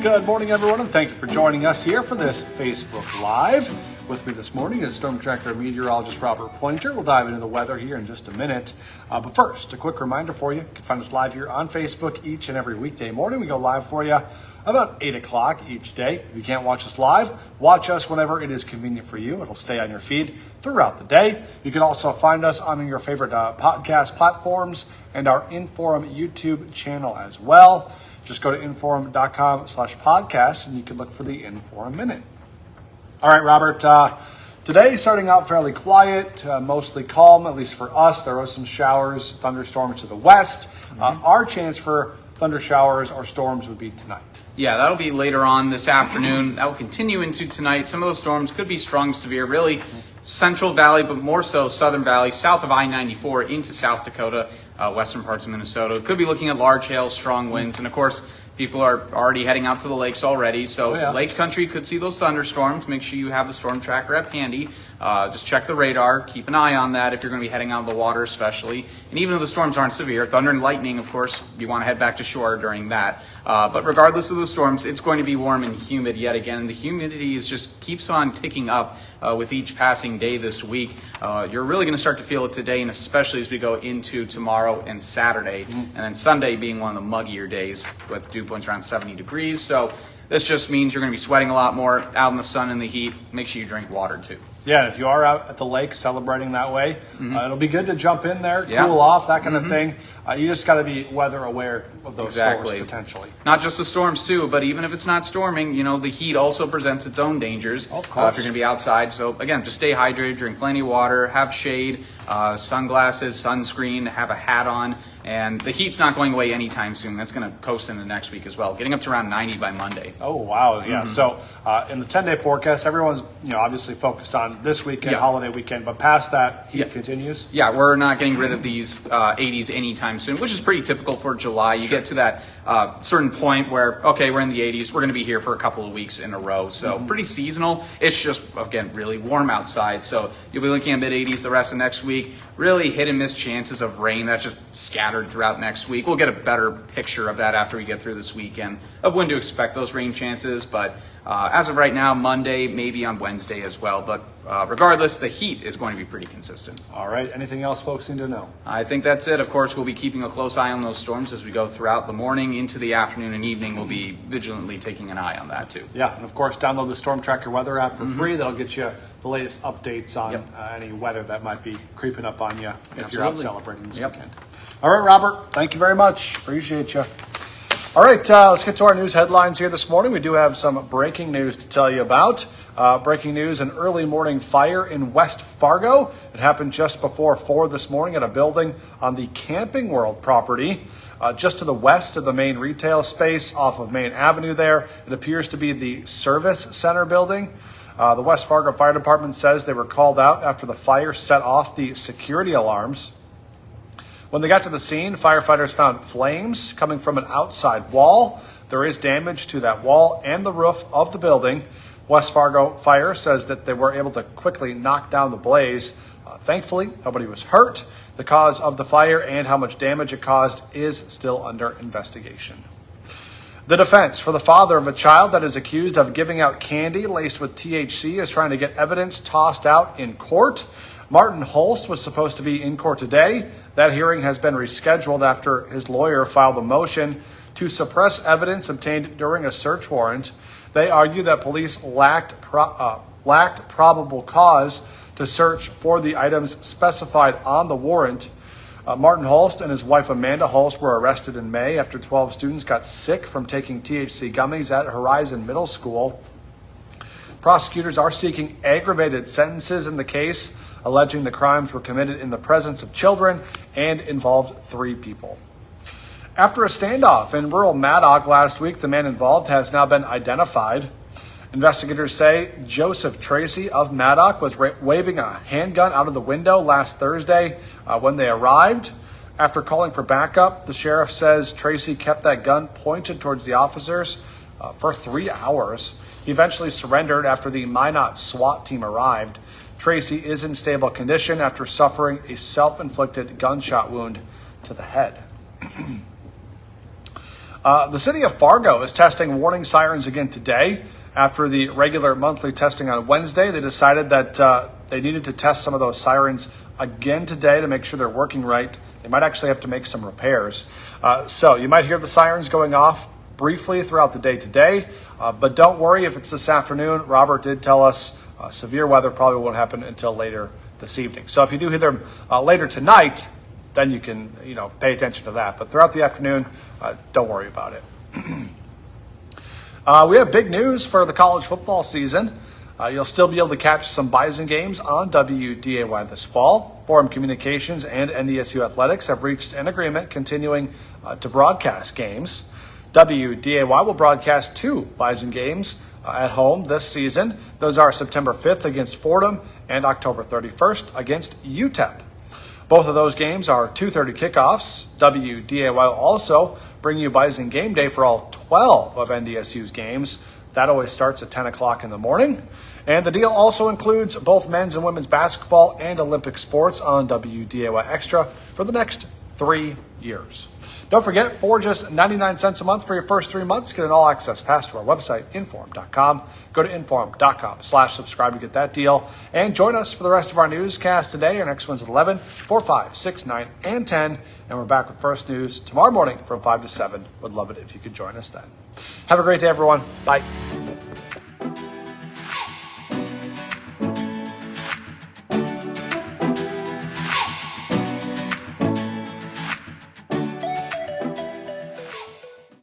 Good morning, everyone, and thank you for joining us here for this Facebook Live. With me this morning is Storm Tracker meteorologist Robert Poynter. We'll dive into the weather here in just a minute. But first, a quick reminder for you. You can find us live here on Facebook each and every weekday morning. We go live for you about 8 o'clock each day. If you can't watch us live, watch us whenever it is convenient for you. It'll stay on your feed throughout the day. You can also find us on your favorite podcast platforms and our Inforum YouTube channel as well. Just go to inforum.com/podcast and you can look for the Inforum Minute. All right, Robert, today starting out fairly quiet, mostly calm, at least for us. There was some showers, thunderstorms to the west. Our chance for thunder showers or storms would be tonight. Yeah, that'll be later on this afternoon. That will continue into tonight. Some of those storms could be strong, severe, really Central Valley, but more so Southern Valley, south of I-94 into South Dakota, western parts of Minnesota. Could be looking at large hail, strong winds, and of course, people are already heading out to the lakes already. So Lakes Country could see those thunderstorms. Make sure you have the storm tracker app handy. Just check the radar. Keep an eye on that if you're going to be heading out of the water especially. And even though the storms aren't severe, thunder and lightning, of course, you want to head back to shore during that. But regardless of the storms, it's going to be warm and humid yet again. And the humidity just keeps on ticking up with each passing day this week. You're really going to start to feel it today, and especially as we go into tomorrow and Saturday. And then Sunday being one of the muggier days with dew points around 70 degrees. So this just means you're going to be sweating a lot more out in the sun and the heat. Make sure you drink water too. Yeah, if you are out at the lake celebrating that way, it'll be good to jump in there, cool off, that kind of thing. You just got to be weather aware of those storms potentially. Not just the storms too, but even if it's not storming, the heat also presents its own dangers of course. If you're going to be outside. So again, just stay hydrated, drink plenty of water, have shade, sunglasses, sunscreen, have a hat on. And the heat's not going away anytime soon. That's going to coast into next week as well, getting up to around 90 by Monday. Oh, wow. Yeah. So in the 10-day forecast, everyone's obviously focused on this weekend, holiday weekend, but past that, heat continues? Yeah, we're not getting rid of these 80s anytime soon, which is pretty typical for July. You get to that certain point where, okay, we're in the 80s. We're going to be here for a couple of weeks in a row. So pretty seasonal. It's just, again, really warm outside. So you'll be looking at mid-80s the rest of next week. Really hit and miss chances of rain. That's just scattered throughout next week. We'll get a better picture of that after we get through this weekend of when to expect those rain chances. But as of right now, Monday, maybe on Wednesday as well. But regardless, the heat is going to be pretty consistent. All right. Anything else folks need to know? I think that's it. Of course, we'll be keeping a close eye on those storms as we go throughout the morning into the afternoon and evening. We'll be vigilantly taking an eye on that too. Yeah. And of course, download the Storm Tracker weather app for free. That'll get you the latest updates on any weather that might be creeping up on you if you're out celebrating this weekend. All right, Robert. Thank you very much. Appreciate you. All right, let's get to our news headlines here this morning. We do have some breaking news to tell you about. Breaking news, an early morning fire in West Fargo. It happened just before 4 this morning at a building on the Camping World property. Just to the west of the main retail space off of Main Avenue there. It appears to be the Service Center building. The West Fargo Fire Department says they were called out after the fire set off the security alarms. When they got to the scene, firefighters found flames coming from an outside wall. There is damage to that wall and the roof of the building. West Fargo Fire says that they were able to quickly knock down the blaze. Thankfully, nobody was hurt. The cause of the fire and how much damage it caused is still under investigation. The defense for the father of a child that is accused of giving out candy laced with THC is trying to get evidence tossed out in court. Martin Holst was supposed to be in court today. That hearing has been rescheduled after his lawyer filed a motion to suppress evidence obtained during a search warrant. They argue that police lacked probable cause to search for the items specified on the warrant. Martin Holst and his wife Amanda Holst were arrested in May after 12 students got sick from taking THC gummies at Horizon Middle School. Prosecutors are seeking aggravated sentences in the case, alleging the crimes were committed in the presence of children and involved 3 people. After a standoff in rural Maddock last week, the man involved has now been identified. Investigators say Joseph Tracy of Maddock was waving a handgun out of the window last Thursday when they arrived. After calling for backup, the sheriff says Tracy kept that gun pointed towards the officers for 3 hours. He eventually surrendered after the Minot SWAT team arrived. Tracy is in stable condition after suffering a self-inflicted gunshot wound to the head. The city of Fargo is testing warning sirens again today. After the regular monthly testing on Wednesday, they decided that they needed to test some of those sirens again today to make sure they're working right. They might actually have to make some repairs. So you might hear the sirens going off briefly throughout the day today, but don't worry if it's this afternoon. Robert did tell us severe weather probably won't happen until later this evening. So if you do hear them later tonight, then you can pay attention to that. But throughout the afternoon, don't worry about it. We have big news for the college football season. You'll still be able to catch some Bison games on WDAY this fall. Forum Communications and NDSU Athletics have reached an agreement continuing to broadcast games. WDAY will broadcast 2 Bison games at home this season. Those are September 5th against Fordham and October 31st against UTEP. Both of those games are 2:30 kickoffs. WDAY will also bring you Bison Game Day for all 12 of NDSU's games. That always starts at 10 o'clock in the morning. And the deal also includes both men's and women's basketball and Olympic sports on WDAY Extra for the next 3 years. Don't forget, for just 99 cents a month for your first 3 months, get an all-access pass to our website, inform.com. Go to inform.com/subscribe to get that deal. And join us for the rest of our newscast today. Our next one's at 11, 4, 5, 6, 9, and 10. And we're back with First News tomorrow morning from 5 to 7. Would love it if you could join us then. Have a great day, everyone. Bye.